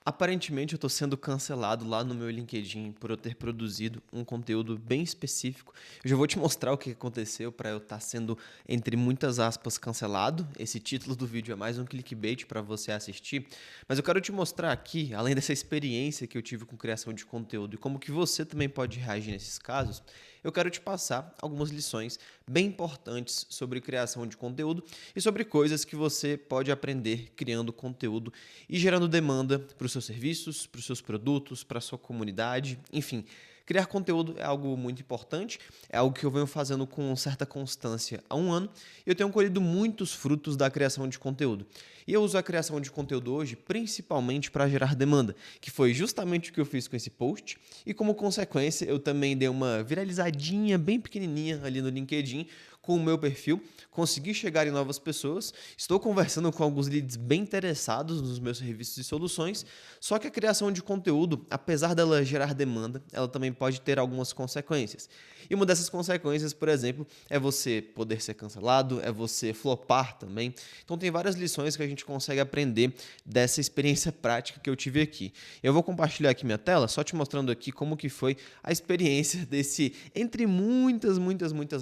Aparentemente eu estou sendo cancelado lá no meu LinkedIn por eu ter produzido um conteúdo bem específico. Eu já vou te mostrar o que aconteceu para eu estar sendo, entre muitas aspas, cancelado. Esse título do vídeo é mais um clickbait para você assistir, mas eu quero te mostrar aqui, além dessa experiência que eu tive com criação de conteúdo e como que você também pode reagir nesses casos, eu quero te passar algumas lições bem importantes sobre criação de conteúdo e sobre coisas que você pode aprender criando conteúdo e gerando demanda para os seus serviços, para os seus produtos, para a sua comunidade, enfim. Criar conteúdo é algo muito importante, é algo que eu venho fazendo com certa constância há um ano e eu tenho colhido muitos frutos da criação de conteúdo. E eu uso a criação de conteúdo hoje principalmente para gerar demanda, que foi justamente o que eu fiz com esse post e como consequência eu também dei uma viralizadinha bem pequenininha ali no LinkedIn com o meu perfil, consegui chegar em novas pessoas, estou conversando com alguns leads bem interessados nos meus serviços e soluções, só que a criação de conteúdo, apesar dela gerar demanda, ela também pode ter algumas consequências. E uma dessas consequências, por exemplo, é você poder ser cancelado, é você flopar também. Então tem várias lições que a gente consegue aprender dessa experiência prática que eu tive aqui. Eu vou compartilhar aqui minha tela, só te mostrando aqui como que foi a experiência desse, entre muitas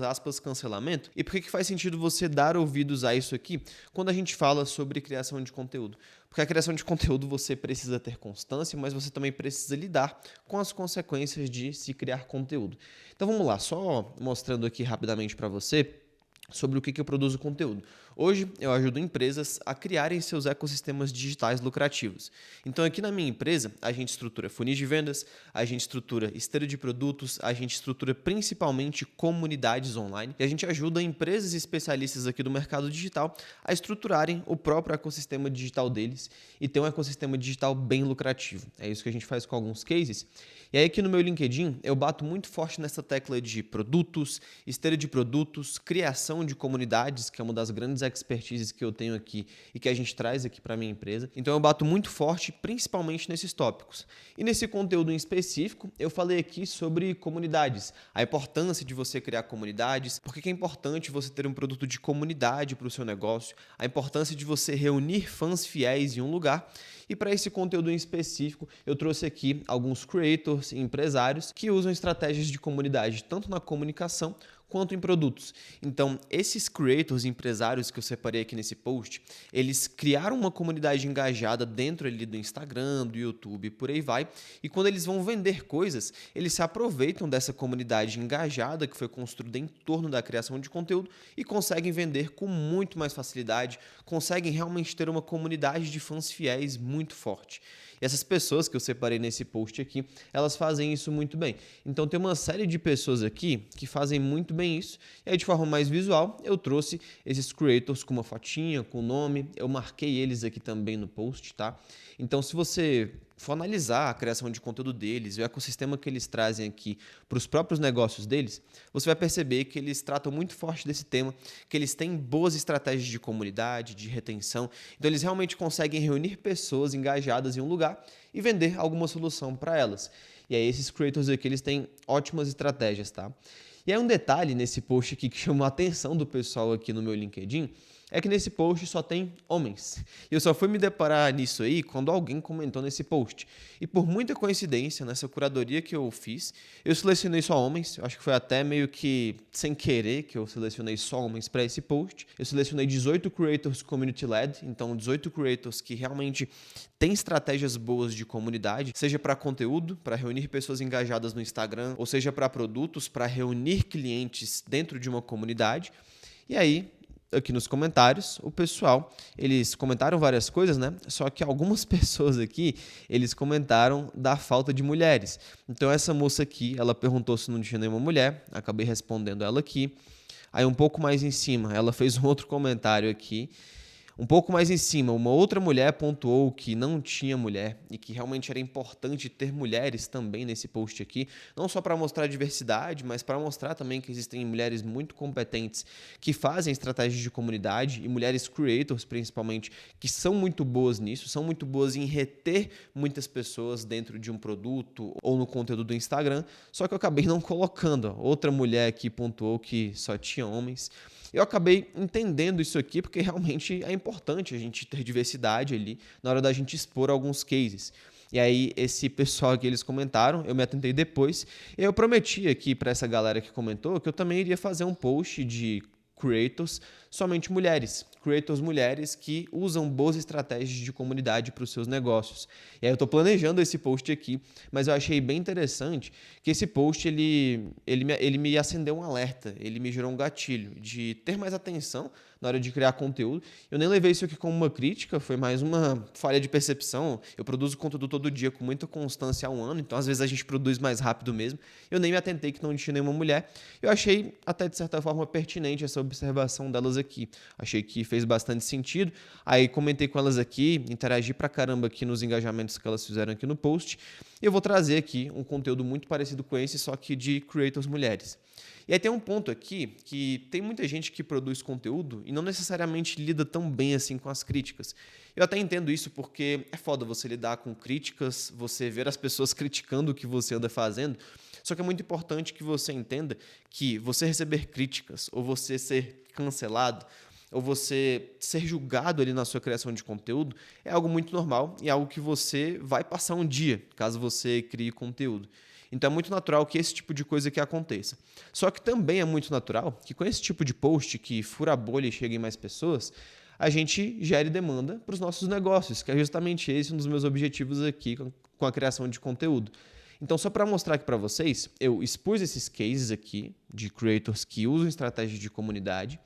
aspas, cancelamento. E por que faz sentido você dar ouvidos a isso aqui quando a gente fala sobre criação de conteúdo? Porque a criação de conteúdo você precisa ter constância, mas você também precisa lidar com as consequências de se criar conteúdo. Então vamos lá, só mostrando aqui rapidamente para você sobre o que eu produzo conteúdo. Hoje eu ajudo empresas a criarem seus ecossistemas digitais lucrativos. Então aqui na minha empresa a gente estrutura funis de vendas, a gente estrutura esteira de produtos, a gente estrutura principalmente comunidades online e a gente ajuda empresas e especialistas aqui do mercado digital a estruturarem o próprio ecossistema digital deles e ter um ecossistema digital bem lucrativo. É isso que a gente faz com alguns cases. E aí aqui no meu LinkedIn eu bato muito forte nessa tecla de produtos, esteira de produtos, criação de comunidades, que é uma das grandes expertises que eu tenho aqui e que a gente traz aqui para a minha empresa. Então eu bato muito forte principalmente nesses tópicos. E nesse conteúdo em específico, eu falei aqui sobre comunidades, a importância de você criar comunidades, por que é importante você ter um produto de comunidade para o seu negócio, a importância de você reunir fãs fiéis em um lugar. E para esse conteúdo em específico, eu trouxe aqui alguns creators e empresários que usam estratégias de comunidade tanto na comunicação quanto em produtos. Então, esses creators e empresários que eu separei aqui nesse post, eles criaram uma comunidade engajada dentro ali do Instagram, do YouTube, por aí vai, e quando eles vão vender coisas, eles se aproveitam dessa comunidade engajada que foi construída em torno da criação de conteúdo e conseguem vender com muito mais facilidade, conseguem realmente ter uma comunidade de fãs fiéis muito forte. E essas pessoas que eu separei nesse post aqui, elas fazem isso muito bem. Então tem uma série de pessoas aqui que fazem muito bem isso. E aí de forma mais visual, eu trouxe esses creators com uma fotinha, com o nome. Eu marquei eles aqui também no post, tá? Então se você for analisar a criação de conteúdo deles, o ecossistema que eles trazem aqui para os próprios negócios deles, você vai perceber que eles tratam muito forte desse tema, que eles têm boas estratégias de comunidade, de retenção. Então eles realmente conseguem reunir pessoas engajadas em um lugar e vender alguma solução para elas. E aí esses creators aqui, eles têm ótimas estratégias, tá? E aí um detalhe nesse post aqui que chamou a atenção do pessoal aqui no meu LinkedIn é que nesse post só tem homens. E eu só fui me deparar nisso aí quando alguém comentou nesse post. E por muita coincidência, nessa curadoria que eu fiz, eu selecionei só homens. Eu acho que foi até meio que sem querer que eu selecionei só homens para esse post. Eu selecionei 18 creators community-led, então 18 creators que realmente têm estratégias boas de comunidade, seja para conteúdo, para reunir pessoas engajadas no Instagram, ou seja para produtos, para reunir clientes dentro de uma comunidade. E aí, aqui nos comentários, o pessoal, eles comentaram várias coisas, né? Só que algumas pessoas aqui, eles comentaram da falta de mulheres. Então essa moça aqui, ela perguntou se não tinha nenhuma mulher, acabei respondendo ela aqui. Aí um pouco mais em cima, ela fez um outro comentário aqui. Um pouco mais em cima, uma outra mulher pontuou que não tinha mulher e que realmente era importante ter mulheres também nesse post aqui, não só para mostrar a diversidade, mas para mostrar também que existem mulheres muito competentes que fazem estratégias de comunidade e mulheres creators, principalmente, que são muito boas nisso, são muito boas em reter muitas pessoas dentro de um produto ou no conteúdo do Instagram, só que eu acabei não colocando. Outra mulher aqui pontuou que só tinha homens. Eu acabei entendendo isso aqui porque realmente é importante a gente ter diversidade ali na hora da gente expor alguns cases. E aí, esse pessoal que eles comentaram, eu me atentei depois. E eu prometi aqui para essa galera que comentou que eu também iria fazer um post de creators somente mulheres. Creators mulheres que usam boas estratégias de comunidade para os seus negócios. E aí eu estou planejando esse post aqui, mas eu achei bem interessante que esse post ele me acendeu um alerta, ele me gerou um gatilho de ter mais atenção na hora de criar conteúdo. Eu nem levei isso aqui como uma crítica, foi mais uma falha de percepção. Eu produzo conteúdo todo dia com muita constância há um ano, então às vezes a gente produz mais rápido mesmo. Eu nem me atentei que não tinha nenhuma mulher. Eu achei até de certa forma pertinente essa observação delas aqui. Achei que fez bastante sentido. Aí comentei com elas aqui, interagi pra caramba aqui nos engajamentos que elas fizeram aqui no post. E eu vou trazer aqui um conteúdo muito parecido com esse, só que de creators mulheres. E aí tem um ponto aqui que tem muita gente que produz conteúdo e não necessariamente lida tão bem assim com as críticas. Eu até entendo isso porque é foda você lidar com críticas, você ver as pessoas criticando o que você anda fazendo. Só que é muito importante que você entenda que você receber críticas ou você ser cancelado ou você ser julgado ali na sua criação de conteúdo é algo muito normal e é algo que você vai passar um dia, caso você crie conteúdo. Então é muito natural que esse tipo de coisa aqui aconteça. Só que também é muito natural que com esse tipo de post que fura a bolha e chega em mais pessoas, a gente gere demanda para os nossos negócios, que é justamente esse um dos meus objetivos aqui com a criação de conteúdo. Então, só para mostrar aqui para vocês, eu expus esses cases aqui de creators que usam estratégias de comunidade.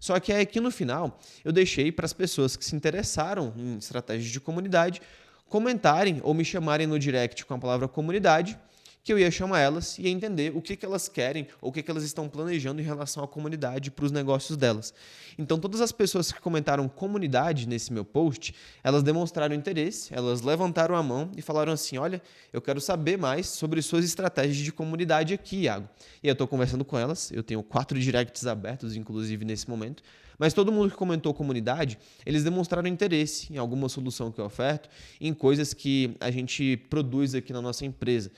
Só que aqui no final eu deixei para as pessoas que se interessaram em estratégias de comunidade comentarem ou me chamarem no direct com a palavra comunidade, que eu ia chamar elas e ia entender o que elas querem ou o que elas estão planejando em relação à comunidade para os negócios delas. Então, todas as pessoas que comentaram comunidade nesse meu post, elas demonstraram interesse, elas levantaram a mão e falaram assim, olha, eu quero saber mais sobre suas estratégias de comunidade aqui, Iago. E eu estou conversando com elas, eu tenho 4 directs abertos, inclusive, nesse momento, mas todo mundo que comentou comunidade, eles demonstraram interesse em alguma solução que eu oferto, em coisas que a gente produz aqui na nossa empresa.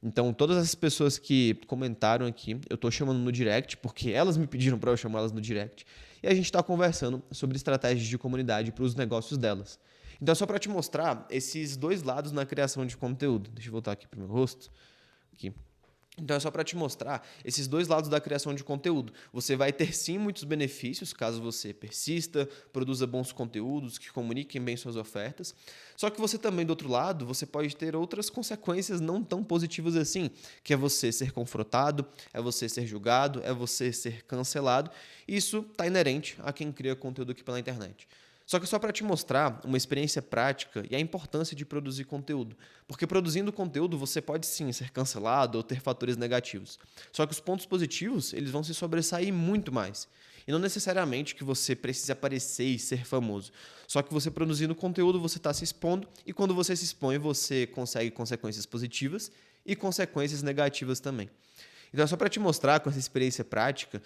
Então, todas as pessoas que comentaram aqui, eu estou chamando no direct, porque elas me pediram para eu chamar elas no direct, e a gente está conversando sobre estratégias de comunidade para os negócios delas. Então, só para te mostrar esses dois lados na criação de conteúdo. Deixa eu voltar aqui para o meu rosto. Aqui. Então, é só para te mostrar esses dois lados da criação de conteúdo. Você vai ter, sim, muitos benefícios, caso você persista, produza bons conteúdos, que comuniquem bem suas ofertas. Só que você também, do outro lado, você pode ter outras consequências não tão positivas assim, que é você ser confrontado, é você ser julgado, é você ser cancelado. Isso está inerente a quem cria conteúdo aqui pela internet. Só que só para te mostrar uma experiência prática e a importância de produzir conteúdo. Porque produzindo conteúdo você pode sim ser cancelado ou ter fatores negativos. Só que os pontos positivos eles vão se sobressair muito mais. E não necessariamente que você precise aparecer e ser famoso. Só que você produzindo conteúdo você está se expondo e quando você se expõe você consegue consequências positivas e consequências negativas também. Então é só para te mostrar com essa experiência prática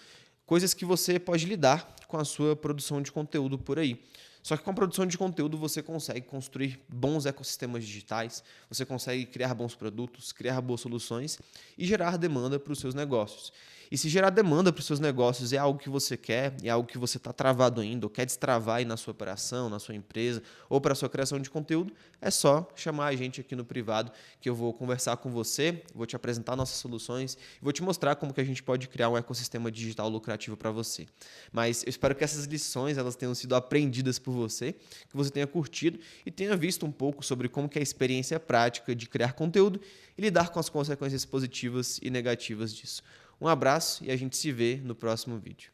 coisas que você pode lidar com a sua produção de conteúdo por aí. Só que com a produção de conteúdo você consegue construir bons ecossistemas digitais, você consegue criar bons produtos, criar boas soluções e gerar demanda para os seus negócios. E se gerar demanda para os seus negócios é algo que você quer, é algo que você está travado ainda, ou quer destravar aí na sua operação, na sua empresa, ou para a sua criação de conteúdo, é só chamar a gente aqui no privado, que eu vou conversar com você, vou te apresentar nossas soluções, e vou te mostrar como que a gente pode criar um ecossistema digital lucrativo para você. Mas eu espero que essas lições elas tenham sido aprendidas por você, que você tenha curtido e tenha visto um pouco sobre como que é a experiência prática de criar conteúdo e lidar com as consequências positivas e negativas disso. Um abraço e a gente se vê no próximo vídeo.